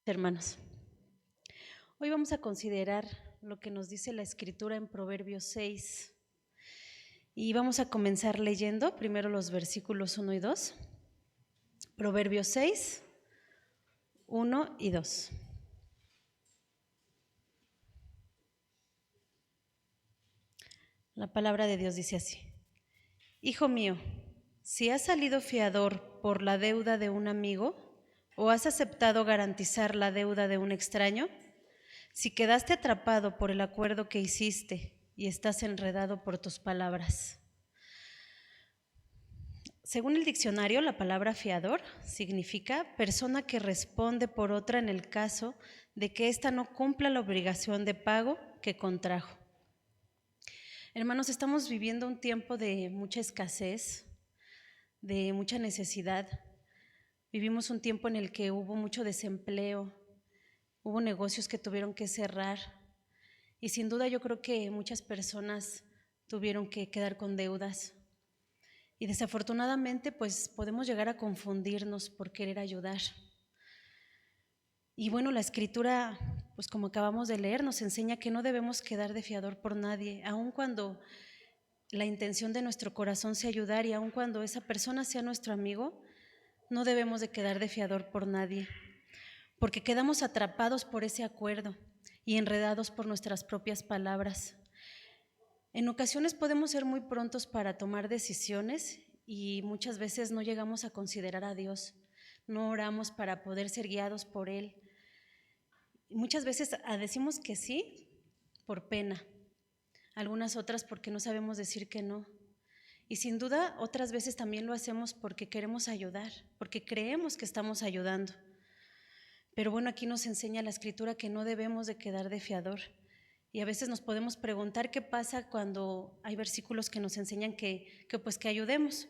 Hermanos, hoy vamos a considerar lo que nos dice la Escritura en Proverbios 6 y vamos a comenzar leyendo primero los versículos 1 y 2. Proverbios 6, 1 y 2. La palabra de Dios dice así: Hijo mío, si has salido fiador por la deuda de un amigo o has aceptado garantizar la deuda de un extraño, si quedaste atrapado por el acuerdo que hiciste y estás enredado por tus palabras. Según el diccionario, la palabra fiador significa persona que responde por otra en el caso de que ésta no cumpla la obligación de pago que contrajo. Hermanos, estamos viviendo un tiempo de mucha escasez, de mucha necesidad. Vivimos un tiempo en el que hubo mucho desempleo, hubo negocios que tuvieron que cerrar y sin duda yo creo que muchas personas tuvieron que quedar con deudas. Y desafortunadamente pues podemos llegar a confundirnos por querer ayudar. Y bueno, la Escritura, pues como acabamos de leer, nos enseña que no debemos quedar de fiador por nadie, aun cuando la intención de nuestro corazón sea ayudar y aun cuando esa persona sea nuestro amigo, no debemos de quedar de fiador por nadie, porque quedamos atrapados por ese acuerdo y enredados por nuestras propias palabras. En ocasiones podemos ser muy prontos para tomar decisiones y muchas veces no llegamos a considerar a Dios, no oramos para poder ser guiados por Él. Muchas veces decimos que sí por pena, algunas otras porque no sabemos decir que no. Y sin duda otras veces también lo hacemos porque queremos ayudar, porque creemos que estamos ayudando. Pero bueno, aquí nos enseña la Escritura que no debemos de quedar de fiador. Y a veces nos podemos preguntar qué pasa cuando hay versículos que nos enseñan que ayudemos.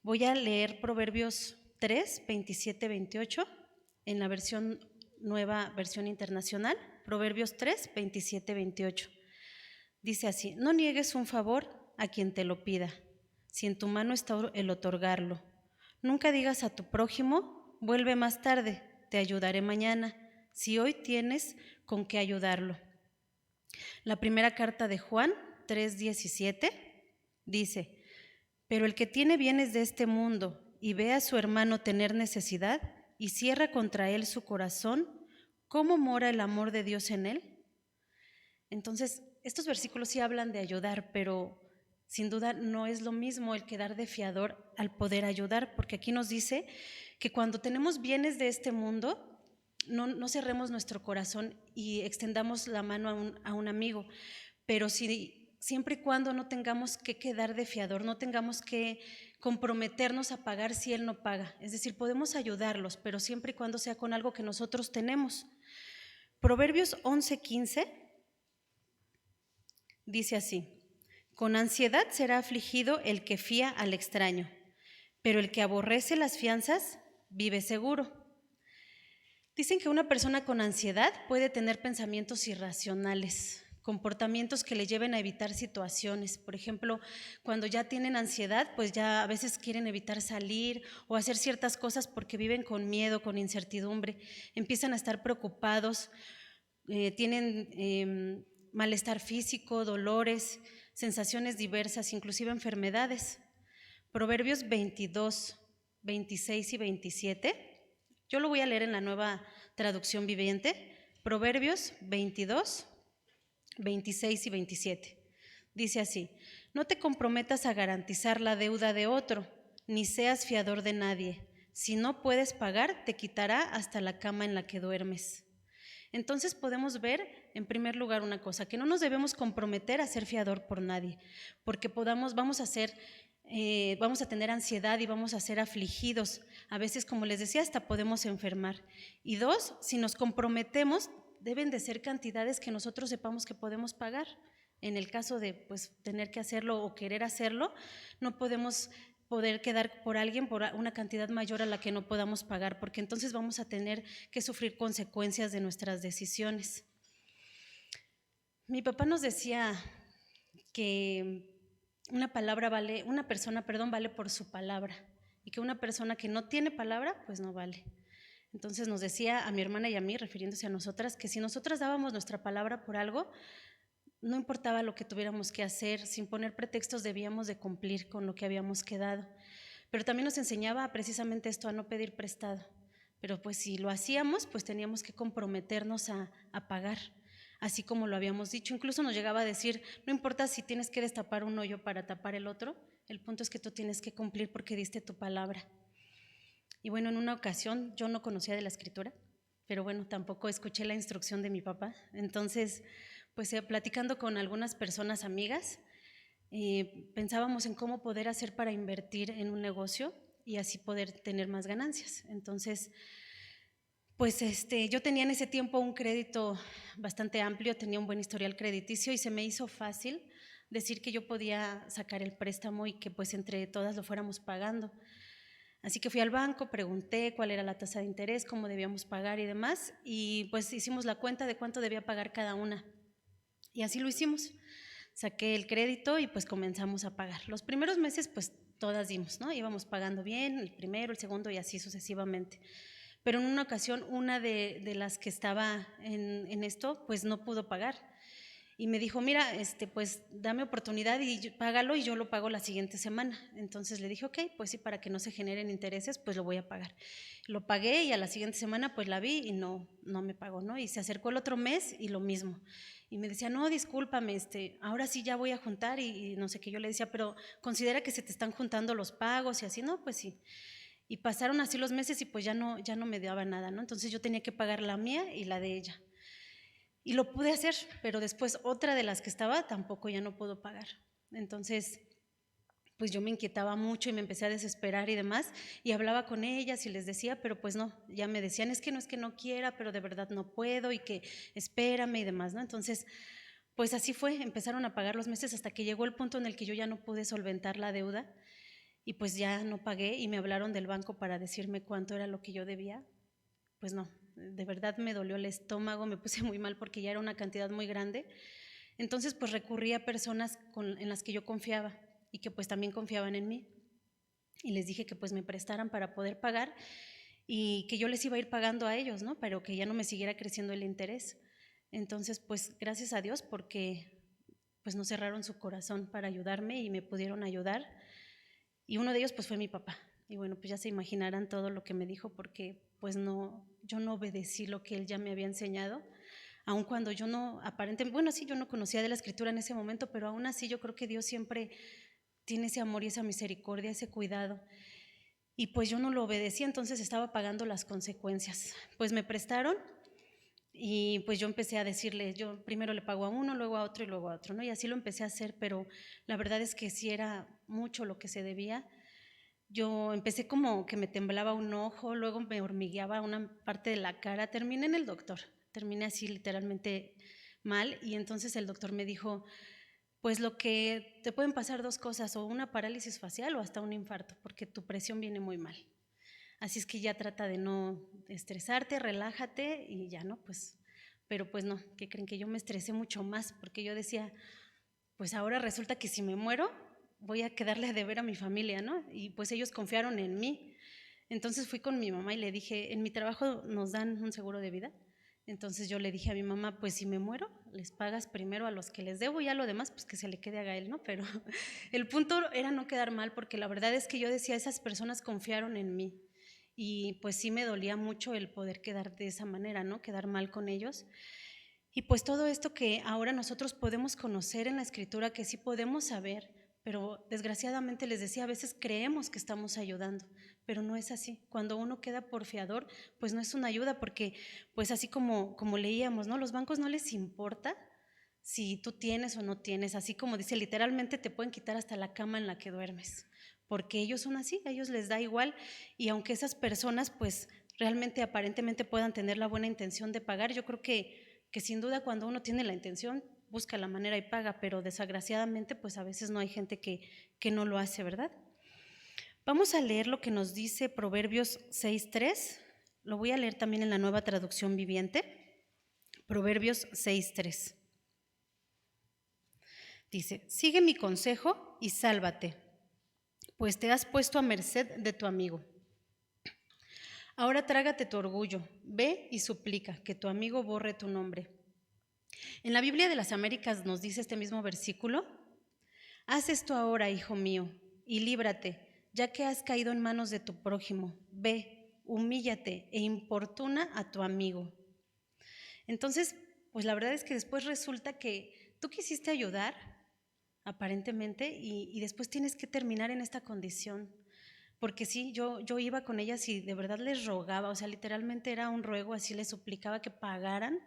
Voy a leer Proverbios 3, 27, 28 en la nueva versión internacional. Proverbios 3, 27, 28. Dice así: no niegues un favor a quien te lo pida, si en tu mano está el otorgarlo. Nunca digas a tu prójimo: vuelve más tarde, te ayudaré mañana, si hoy tienes con qué ayudarlo. La primera carta de Juan 3:17 dice: pero el que tiene bienes de este mundo y ve a su hermano tener necesidad y cierra contra él su corazón, ¿cómo mora el amor de Dios en él? Entonces, estos versículos sí hablan de ayudar, pero sin duda no es lo mismo el quedar de fiador al poder ayudar, porque aquí nos dice que cuando tenemos bienes de este mundo, no cerremos nuestro corazón y extendamos la mano a un amigo, pero siempre y cuando no tengamos que quedar de fiador, no tengamos que comprometernos a pagar si él no paga. Es decir, podemos ayudarlos, pero siempre y cuando sea con algo que nosotros tenemos. Proverbios 11:15 dice así: con ansiedad será afligido el que fía al extraño, pero el que aborrece las fianzas vive seguro. Dicen que una persona con ansiedad puede tener pensamientos irracionales, comportamientos que le lleven a evitar situaciones. Por ejemplo, cuando ya tienen ansiedad, pues ya a veces quieren evitar salir o hacer ciertas cosas porque viven con miedo, con incertidumbre, empiezan a estar preocupados, tienen malestar físico, dolores, sensaciones diversas, inclusive enfermedades. Proverbios 22, 26 y 27. Yo lo voy a leer en la nueva traducción viviente. Proverbios 22, 26 y 27. Dice así: no te comprometas a garantizar la deuda de otro, ni seas fiador de nadie. Si no puedes pagar, te quitará hasta la cama en la que duermes. Entonces podemos ver, en primer lugar, una cosa, que no nos debemos comprometer a ser fiador por nadie, porque vamos a tener ansiedad y vamos a ser afligidos. A veces, como les decía, hasta podemos enfermar. Y dos, si nos comprometemos, deben de ser cantidades que nosotros sepamos que podemos pagar. En el caso de tener que hacerlo o querer hacerlo, no podemos poder quedar por alguien por una cantidad mayor a la que no podamos pagar, porque entonces vamos a tener que sufrir consecuencias de nuestras decisiones. Mi papá nos decía que una persona vale por su palabra, y que una persona que no tiene palabra, pues no vale. Entonces nos decía a mi hermana y a mí, refiriéndose a nosotras, que si nosotras dábamos nuestra palabra por algo, no importaba lo que tuviéramos que hacer, sin poner pretextos debíamos de cumplir con lo que habíamos quedado. Pero también nos enseñaba precisamente esto, a no pedir prestado. Pero pues si lo hacíamos, pues teníamos que comprometernos a pagar, así como lo habíamos dicho. Incluso nos llegaba a decir, no importa si tienes que destapar un hoyo para tapar el otro, el punto es que tú tienes que cumplir porque diste tu palabra. Y bueno, en una ocasión yo no conocía de la escritura, pero bueno, tampoco escuché la instrucción de mi papá. Entonces, pues platicando con algunas personas amigas, pensábamos en cómo poder hacer para invertir en un negocio y así poder tener más ganancias. Entonces, pues yo tenía en ese tiempo un crédito bastante amplio, tenía un buen historial crediticio y se me hizo fácil decir que yo podía sacar el préstamo y que pues entre todas lo fuéramos pagando. Así que fui al banco, pregunté cuál era la tasa de interés, cómo debíamos pagar y demás, y pues hicimos la cuenta de cuánto debía pagar cada una. Y así lo hicimos. Saqué el crédito y pues comenzamos a pagar. Los primeros meses pues todas dimos, ¿no? Íbamos pagando bien, el primero, el segundo y así sucesivamente. Pero en una ocasión una de las que estaba en esto pues no pudo pagar. Y me dijo, mira, pues dame oportunidad y págalo y yo lo pago la siguiente semana. Entonces le dije, ok, pues sí, para que no se generen intereses, pues lo voy a pagar. Lo pagué y a la siguiente semana pues la vi y no me pagó, ¿no? Y se acercó el otro mes y lo mismo. Y me decía, no, discúlpame, ahora sí ya voy a juntar y no sé qué. Yo le decía, pero considera que se te están juntando los pagos y así, no, pues sí. Y pasaron así los meses y pues ya no me daba nada, ¿no? Entonces yo tenía que pagar la mía y la de ella. Y lo pude hacer, pero después otra de las que estaba tampoco ya no pudo pagar. Entonces, pues yo me inquietaba mucho y me empecé a desesperar y demás, y hablaba con ellas y les decía, pero pues no, ya me decían, es que no quiera, pero de verdad no puedo y que espérame y demás, ¿no? Entonces, pues así fue, empezaron a pagar los meses hasta que llegó el punto en el que yo ya no pude solventar la deuda y pues ya no pagué y me hablaron del banco para decirme cuánto era lo que yo debía. Pues no, de verdad me dolió el estómago, me puse muy mal porque ya era una cantidad muy grande. Entonces pues recurrí a personas en las que yo confiaba y que pues también confiaban en mí. Y les dije que pues me prestaran para poder pagar y que yo les iba a ir pagando a ellos, ¿no? Pero que ya no me siguiera creciendo el interés. Entonces pues gracias a Dios porque pues no cerraron su corazón para ayudarme y me pudieron ayudar. Y uno de ellos pues fue mi papá. Y bueno, pues ya se imaginarán todo lo que me dijo porque pues yo no obedecí lo que él ya me había enseñado, aun cuando yo no, aparentemente, bueno, sí, yo no conocía de la escritura en ese momento, pero aún así yo creo que Dios siempre tiene ese amor y esa misericordia, ese cuidado. Y pues yo no lo obedecí, entonces estaba pagando las consecuencias. Pues me prestaron y pues yo empecé a decirle, yo primero le pago a uno, luego a otro y luego a otro, ¿no? Y así lo empecé a hacer, pero la verdad es que sí era mucho lo que se debía. Yo empecé como que me temblaba un ojo, luego me hormigueaba una parte de la cara, terminé en el doctor, terminé así literalmente mal y entonces el doctor me dijo, pues lo que te pueden pasar dos cosas, o una parálisis facial o hasta un infarto, porque tu presión viene muy mal. Así es que ya trata de no estresarte, relájate y ya, ¿no? Pues, pero pues no, ¿qué creen? Que yo me estresé mucho más porque yo decía, pues ahora resulta que si me muero voy a quedarle a deber a mi familia, ¿no? Y pues ellos confiaron en mí. Entonces fui con mi mamá y le dije, en mi trabajo nos dan un seguro de vida. Entonces yo le dije a mi mamá, pues si me muero, les pagas primero a los que les debo y ya lo demás, pues que se le quede a Gael, ¿no? Pero el punto era no quedar mal, porque la verdad es que yo decía, esas personas confiaron en mí. Y pues sí me dolía mucho el poder quedar de esa manera, ¿no? Quedar mal con ellos. Y pues todo esto que ahora nosotros podemos conocer en la escritura, que sí podemos saber, pero desgraciadamente les decía, a veces creemos que estamos ayudando, pero no es así. Cuando uno queda por fiador, pues no es una ayuda, porque pues así como leíamos, ¿no? Los bancos no les importa si tú tienes o no tienes, así como dice, literalmente te pueden quitar hasta la cama en la que duermes, porque ellos son así, a ellos les da igual, y aunque esas personas pues realmente aparentemente puedan tener la buena intención de pagar, yo creo que sin duda cuando uno tiene la intención busca la manera y paga, pero desgraciadamente pues a veces no hay gente que no lo hace, ¿verdad? Vamos a leer lo que nos dice Proverbios 6:3, lo voy a leer también en la Nueva Traducción Viviente, Proverbios 6:3. Dice, sigue mi consejo y sálvate, pues te has puesto a merced de tu amigo. Ahora trágate tu orgullo, ve y suplica que tu amigo borre tu nombre. En la Biblia de las Américas nos dice este mismo versículo: haz esto ahora, hijo mío, y líbrate, ya que has caído en manos de tu prójimo. Ve, humíllate e importuna a tu amigo. Entonces, pues la verdad es que después resulta que tú quisiste ayudar, aparentemente, y después tienes que terminar en esta condición. Porque sí, yo iba con ellas y de verdad les rogaba, o sea, literalmente era un ruego, así les suplicaba que pagaran,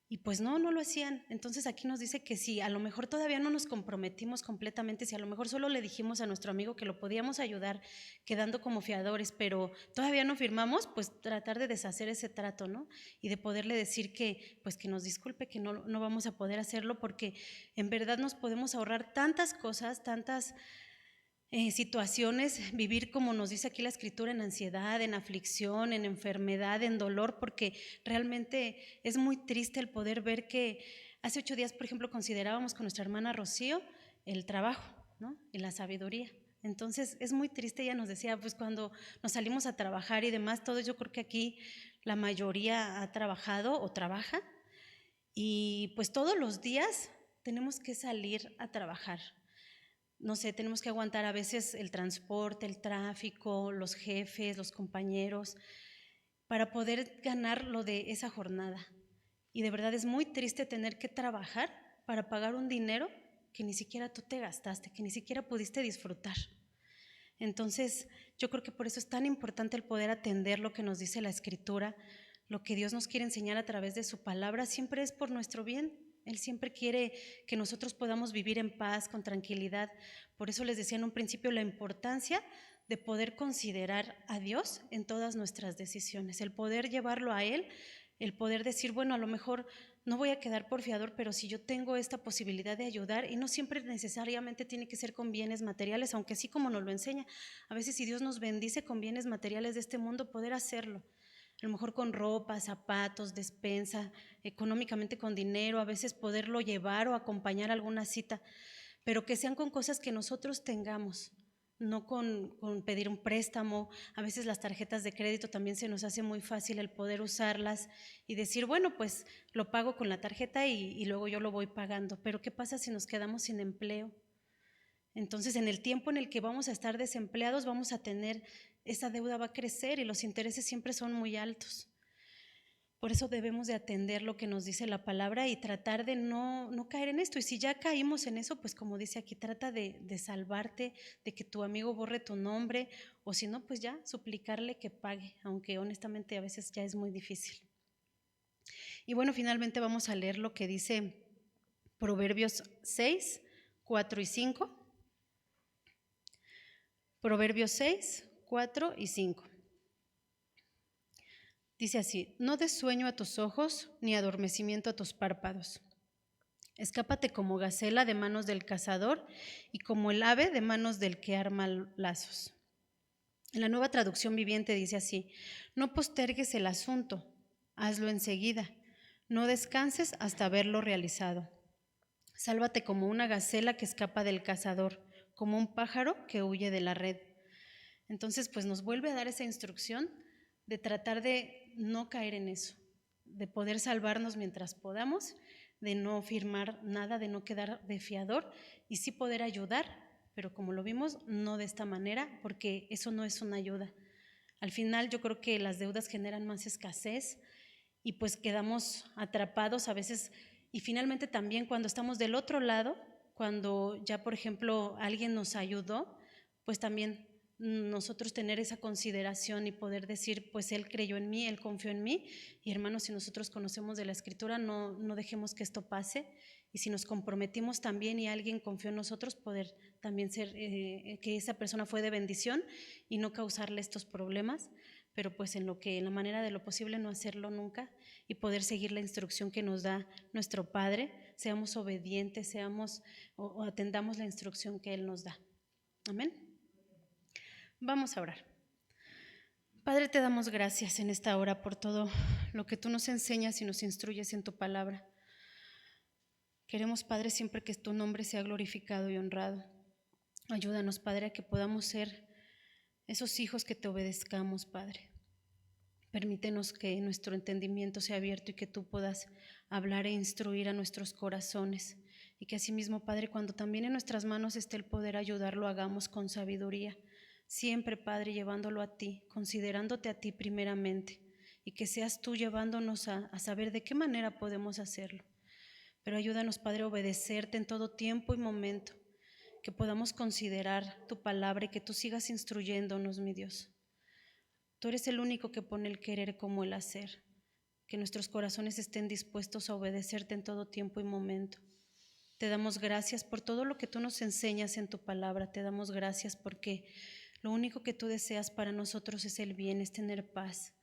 y pues no lo hacían. Entonces aquí nos dice que si a lo mejor todavía no nos comprometimos completamente, si a lo mejor solo le dijimos a nuestro amigo que lo podíamos ayudar quedando como fiadores, pero todavía no firmamos, pues tratar de deshacer ese trato, ¿no? Y de poderle decir que pues que nos disculpe, que no vamos a poder hacerlo, porque en verdad nos podemos ahorrar tantas cosas, tantas situaciones, vivir como nos dice aquí la escritura, en ansiedad, en aflicción, en enfermedad, en dolor, porque realmente es muy triste el poder ver que hace 8 días, por ejemplo, considerábamos con nuestra hermana Rocío el trabajo, ¿no? Y la sabiduría. Entonces es muy triste, ella nos decía, pues cuando nos salimos a trabajar y demás, todos, yo creo que aquí la mayoría ha trabajado o trabaja, y pues todos los días tenemos que salir a trabajar. No sé, tenemos que aguantar a veces el transporte, el tráfico, los jefes, los compañeros, para poder ganar lo de esa jornada. Y de verdad es muy triste tener que trabajar para pagar un dinero que ni siquiera tú te gastaste, que ni siquiera pudiste disfrutar. Entonces, yo creo que por eso es tan importante el poder atender lo que nos dice la Escritura, lo que Dios nos quiere enseñar a través de su palabra, siempre es por nuestro bien. Él siempre quiere que nosotros podamos vivir en paz, con tranquilidad. Por eso les decía en un principio la importancia de poder considerar a Dios en todas nuestras decisiones, el poder llevarlo a Él, el poder decir, bueno, a lo mejor no voy a quedar por fiador, pero si yo tengo esta posibilidad de ayudar, y no siempre necesariamente tiene que ser con bienes materiales, aunque así como nos lo enseña, a veces si Dios nos bendice con bienes materiales de este mundo, poder hacerlo. A lo mejor con ropa, zapatos, despensa, económicamente con dinero, a veces poderlo llevar o acompañar a alguna cita, pero que sean con cosas que nosotros tengamos, no con pedir un préstamo. A veces las tarjetas de crédito también se nos hace muy fácil el poder usarlas y decir, bueno, pues lo pago con la tarjeta y luego yo lo voy pagando. Pero ¿qué pasa si nos quedamos sin empleo? Entonces, en el tiempo en el que vamos a estar desempleados, vamos a tener, esa deuda va a crecer y los intereses siempre son muy altos. Por eso debemos de atender lo que nos dice la palabra y tratar de no caer en esto. Y si ya caímos en eso, pues como dice aquí, trata de salvarte, de que tu amigo borre tu nombre, o si no, pues ya suplicarle que pague, aunque honestamente a veces ya es muy difícil. Y bueno, finalmente vamos a leer lo que dice Proverbios 6, 4 y 5. Proverbios 6, 4 y 5. Dice así: no des sueño a tus ojos, ni adormecimiento a tus párpados. Escápate como gacela de manos del cazador y como el ave de manos del que arma lazos. En la Nueva Traducción Viviente dice así: no postergues el asunto, hazlo enseguida, no descanses hasta haberlo realizado. Sálvate como una gacela que escapa del cazador, como un pájaro que huye de la red. Entonces, pues nos vuelve a dar esa instrucción de tratar de no caer en eso, de poder salvarnos mientras podamos, de no firmar nada, de no quedar de fiador y sí poder ayudar, pero como lo vimos, no de esta manera, porque eso no es una ayuda. Al final yo creo que las deudas generan más escasez y pues quedamos atrapados a veces, y finalmente también cuando estamos del otro lado, cuando ya por ejemplo alguien nos ayudó, pues también nosotros tener esa consideración y poder decir, pues Él creyó en mí, Él confió en mí, y hermanos, si nosotros conocemos de la Escritura, no dejemos que esto pase, y si nos comprometimos también y alguien confió en nosotros, poder también ser, que esa persona fue de bendición y no causarle estos problemas, pero pues en la manera de lo posible no hacerlo nunca y poder seguir la instrucción que nos da nuestro Padre, seamos obedientes, o atendamos la instrucción que Él nos da. Amén. Vamos a orar. Padre, te damos gracias en esta hora por todo lo que tú nos enseñas y nos instruyes en tu palabra. Queremos, Padre, siempre que tu nombre sea glorificado y honrado. Ayúdanos, Padre, a que podamos ser esos hijos que te obedezcamos, Padre. Permítenos que nuestro entendimiento sea abierto y que tú puedas hablar e instruir a nuestros corazones. Y que asimismo, Padre, cuando también en nuestras manos esté el poder ayudar, lo hagamos con sabiduría. Siempre, Padre, llevándolo a ti, considerándote a ti primeramente. Y que seas tú llevándonos a saber de qué manera podemos hacerlo. Pero ayúdanos, Padre, a obedecerte en todo tiempo y momento. Que podamos considerar tu palabra y que tú sigas instruyéndonos, mi Dios. Tú eres el único que pone el querer como el hacer. Que nuestros corazones estén dispuestos a obedecerte en todo tiempo y momento. Te damos gracias por todo lo que tú nos enseñas en tu palabra. Te damos gracias porque lo único que tú deseas para nosotros es el bien, es tener paz.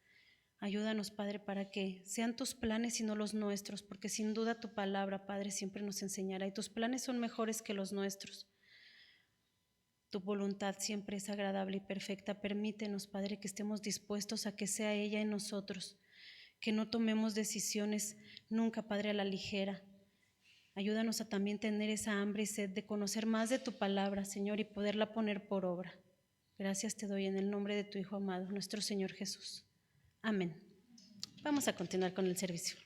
Ayúdanos, Padre, para que sean tus planes y no los nuestros, porque sin duda tu palabra, Padre, siempre nos enseñará y tus planes son mejores que los nuestros. Tu voluntad siempre es agradable y perfecta. Permítenos, Padre, que estemos dispuestos a que sea ella en nosotros, que no tomemos decisiones nunca, Padre, a la ligera. Ayúdanos a también tener esa hambre y sed de conocer más de tu palabra, Señor, y poderla poner por obra. Gracias te doy en el nombre de tu Hijo amado, nuestro Señor Jesús. Amén. Vamos a continuar con el servicio.